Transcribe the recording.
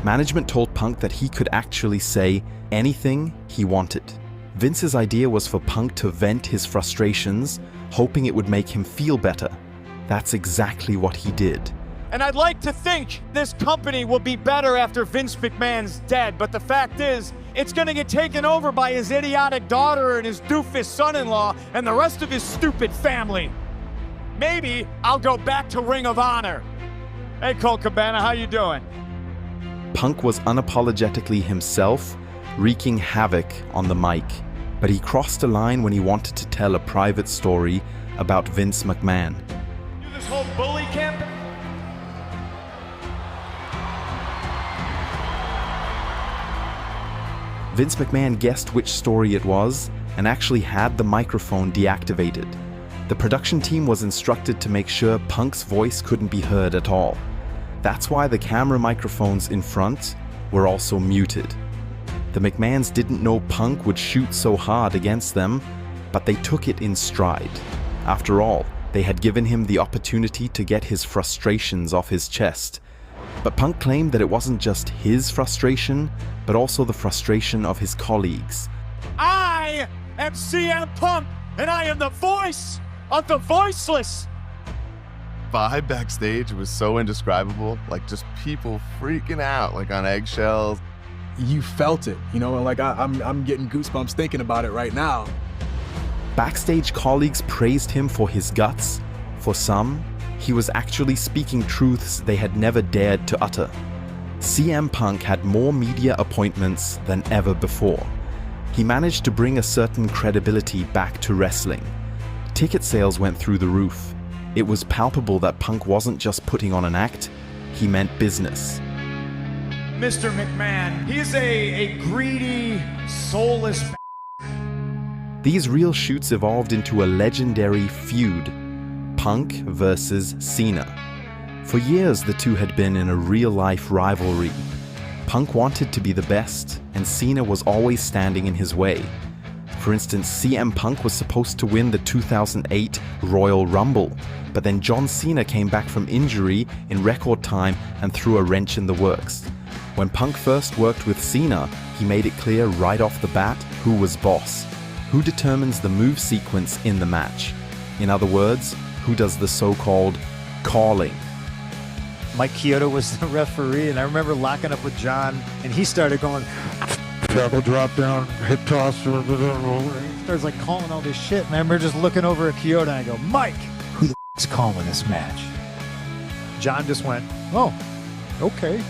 Management told Punk that he could actually say anything he wanted. Vince's idea was for Punk to vent his frustrations, hoping it would make him feel better. That's exactly what he did. And I'd like to think this company will be better after Vince McMahon's dead, but the fact is, it's gonna get taken over by his idiotic daughter and his doofus son-in-law and the rest of his stupid family. Maybe I'll go back to Ring of Honor. Hey, Colt Cabana, how you doing? Punk was unapologetically himself, wreaking havoc on the mic, but he crossed a line when he wanted to tell a private story about Vince McMahon. Do this whole bully camp? Vince McMahon guessed which story it was and actually had the microphone deactivated. The production team was instructed to make sure Punk's voice couldn't be heard at all. That's why the camera microphones in front were also muted. The McMahons didn't know Punk would shoot so hard against them, but they took it in stride. After all, they had given him the opportunity to get his frustrations off his chest. But Punk claimed that it wasn't just his frustration, but also the frustration of his colleagues. I am CM Punk, and I am the voice of the voiceless. Vibe backstage was so indescribable, like just people freaking out, like on eggshells. You felt it, you know, like I'm getting goosebumps thinking about it right now. Backstage colleagues praised him for his guts. For some, he was actually speaking truths they had never dared to utter. CM Punk had more media appointments than ever before. He managed to bring a certain credibility back to wrestling. Ticket sales went through the roof. It was palpable that Punk wasn't just putting on an act, he meant business. Mr. McMahon, he's a greedy, soulless These real shoots evolved into a legendary feud, Punk versus Cena. For years, the two had been in a real-life rivalry. Punk wanted to be the best, and Cena was always standing in his way. For instance, CM Punk was supposed to win the 2008 Royal Rumble, but then John Cena came back from injury in record time and threw a wrench in the works. When Punk first worked with Cena, he made it clear right off the bat who was boss, who determines the move sequence in the match. In other words, who does the so-called calling. Mike Chioda was the referee, and I remember locking up with John, and he started going, tackle drop down, hip toss, he starts like calling all this shit, and I remember just looking over at Chioda, and I go, Mike, who the is calling this match? John just went, oh, okay.